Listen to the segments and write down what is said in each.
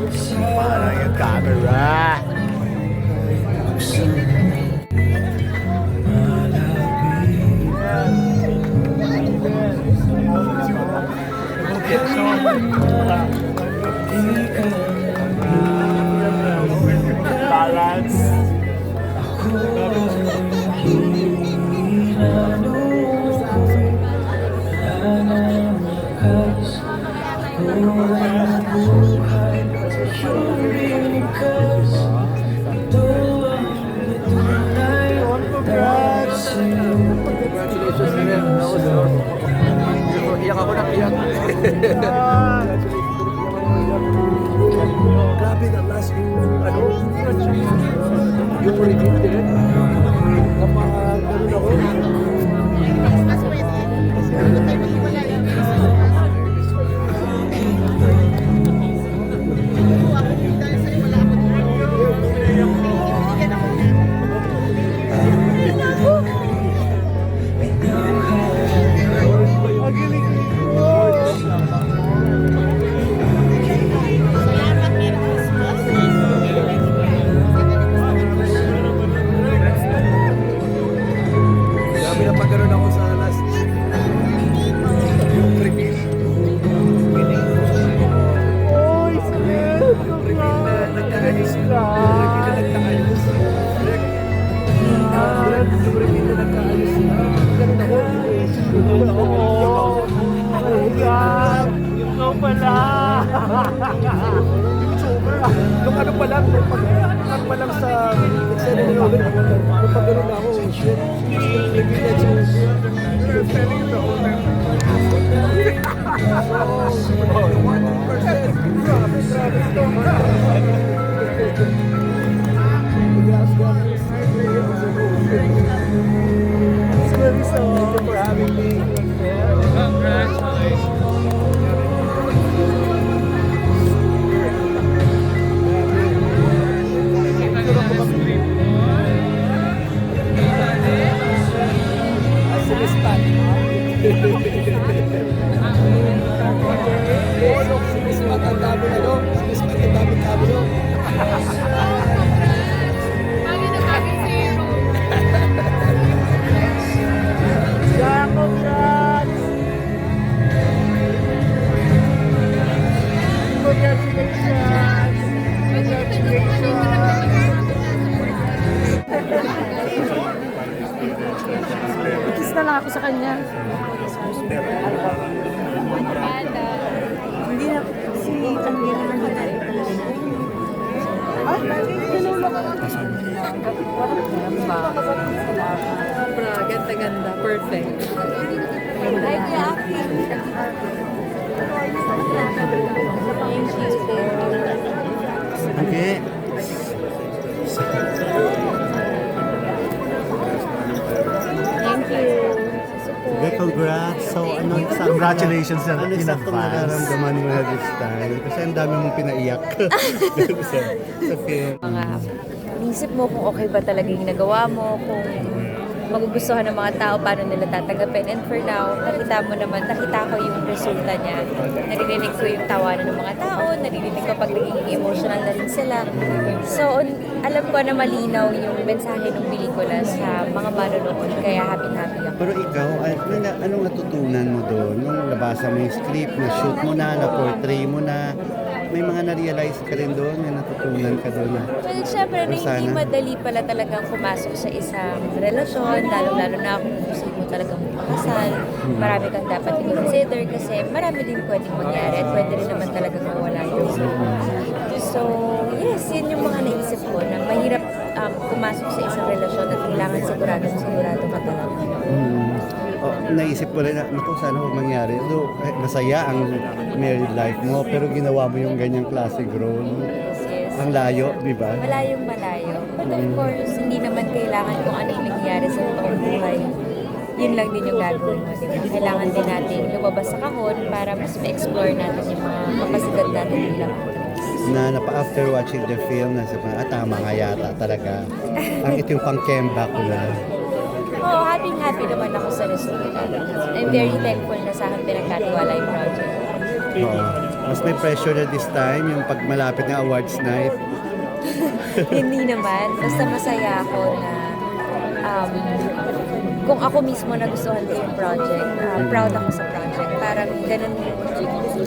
Parang yung camera. Balance. Iyak ako ng iyak. Grabe na last yung review din. Ganun ako. Pinapagano'n ako sa last yung reveal. Oy, sige! Yung reveal na nagkaayos. Yung reveal na nagkaayos. Yung reveal na nagkaayos. Ganun ako. Oo! God! Ikaw pala! Yung ano pa lang, yung pag pa lang sa eksena nila ulit, yung pag ganun ako, shit, yung reveal na juice. You're telling the whole time. Thank you for having me. Congratulations. Sinispat. Sinispat ang dami na no? Sinispat ang dami no? Bagay na bagay sa hero. Yeah, congrats! Congratulations! Kiss na lang ako sa kanya. Hindi na si Camila nandito. Ay, tinulog ako. Sobra, ganda-ganda. Perfect. Ay, kaya Okay. Thank you. Okay, congrats. So, congratulations in Ano advance. nararamdaman mo na this time? Kasi ang dami mong pinaiyak sa film. Mga isip mo kung okay ba talaga yung nagawa mo, kung magugustuhan ng mga tao, paano nila tatanggapin. And for now, nakita ko yung resulta niya. Naririnig ko yung tawanan ng mga tao, naririnig ko pag naging emotional na rin sila. So, alam ko na malinaw yung mensahe ng pelikula sa mga manonood, kaya happy-happy ako. Pero ikaw, anong natutunan mo doon? Nung nabasa mo yung script, na-shoot mo na portray mo na, may mga na-realize ka rin doon, may natutunan ka doon na. Well, syempre, na hindi madali pala talagang pumasok sa isang relasyon, lalo-lalo na kung gusto mo talagang magpakasal. Marami kang dapat i-consider kasi marami din pwedeng mangyari at pwede rin naman talagang mawala yun. So, yes, yun yung mga naisip ko na mahirap pumasok sa isang relasyon at kailangan sigurado ka talaga. Naisip ko rin na, naku, sana huwag mangyari. So, masaya ang married life mo, pero ginawa mo yung ganyang classic role. Yes. Ang layo, di ba? Malayong malayo. But of course, hindi naman kailangan kung ano yung nangyari sa totoong buhay. Yun lang din yung gagawin mo. Diba? Kailangan din natin lumabas sa kahon para mas ma-explore natin yung mga kapasidad natin bilang Na after watching the film, nasa tama nga yata talaga. Ito yung pang-kemba ko na. Oo, happy naman ako sa resulta. I'm very thankful na sa akin pinagkatiwala yung project. Oo. Mas may pressure na this time, yung pag malapit na awards night. Hindi naman. Basta masaya ako na kung ako mismo nagustuhan ko yung project, proud ako sa project. Parang ganun,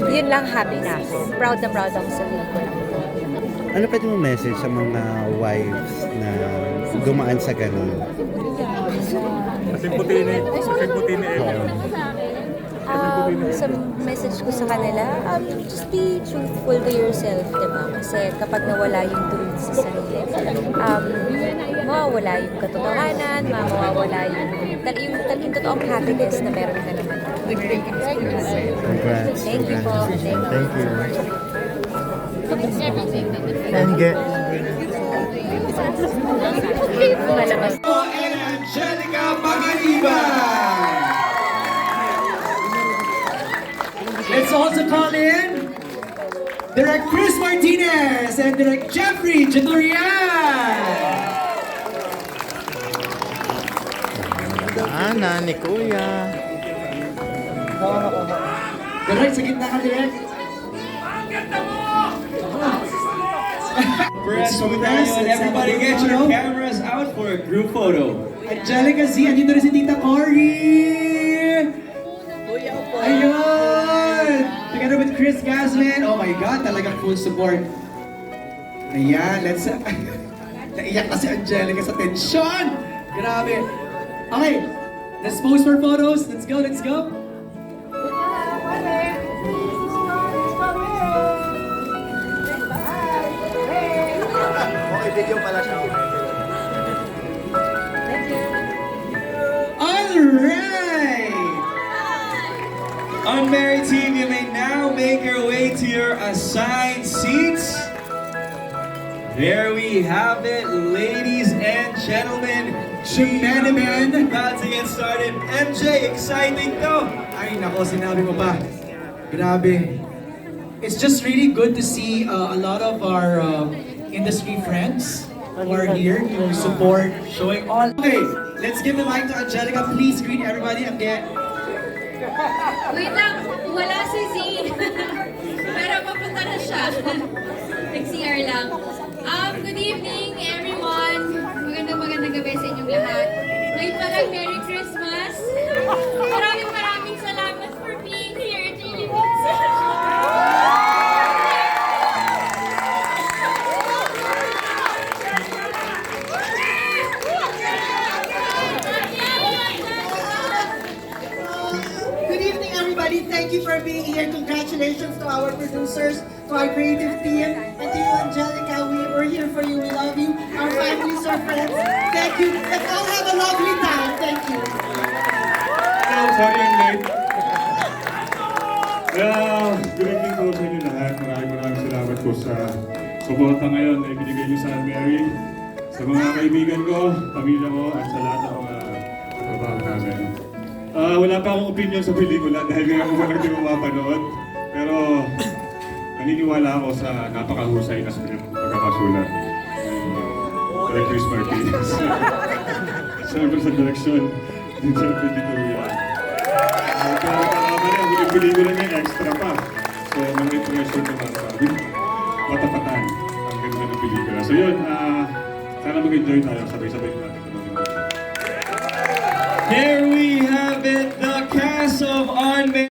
yun lang happy na ako. Proud ako sa pelikula. Ano pwede mo message sa mga wives na dumaan sa ganun? Kasing puti ni Ellen. Sa message ko sa kanila, just be truthful to yourself, diba? Kasi kapag nawala yung truth sa sarili, mawawala yung katotohanan, mawawala yung totoong happiness na meron ka naman. Congrats. Thank you po. Thank you. And get Malabas. and Angelica Pagaliban. Let's also call in Direct Chris Martinez and Direct Jeffrey Jaturian. Ana ni Kuya. Direct, sa gitna ka, Direct. Press tayo and everybody get your cameras out for a group photo. Angelica Z, andito rin si Tita Cory. Ayun! Together with Chris Gasman. Oh my God, talagang full support. Ayan, let's... Naiyak na si Angelica sa tensyon. Grabe. Okay, let's pose for photos. Let's go, let's go. Alright! Unmarried team, you may now make your way to your assigned seats. There we have it, ladies and gentlemen. Shenanigan! About to get started. MJ, exciting to. Ay, nako, sinabi mo pa. Grabe. It's just really good to see a lot of our industry friends who are here to support, showing all. Okay, let's give the mic to Angelica. Please greet everybody and get... Wait lang, wala si Z. Pero papunta na siya. Nag-CR lang. Good evening everyone. Magandang gabi sa inyong lahat. Ngayon pa lang, Merry Christmas. Maraming salamat for being here. It really means Good evening, everybody. Thank you for being here. Congratulations to our producers, to our creative team, and to you, Angelica. We're here for you. We love you. Our families, our friends. Thank you. Let's all have a lovely time. Thank you. Hello, sorry I'm late. Good evening po sa inyo lahat. Maraming salamat po sa suporta ngayon na ibinigay niyo sa Mary, sa mga kaibigan ko, pamilya ko, at sa lahat ng mga katrabaho namin. Wala pa akong opinion sa pelikula dahil nga ako walang di mapapanood. Pero naniniwala ako sa napakahusay na script pagkakasulat ni Chris Martinez. Siyempre sa direksyon ni Jeffrey Jaturian. Pero tama na, yung pelikula niya extra pa. So mga impression naman sa matapatan ang ganda ng pelikula. So yun, sana mag-enjoy tayo, sabay-sabay natin. There we have it, the cast of Unmarried.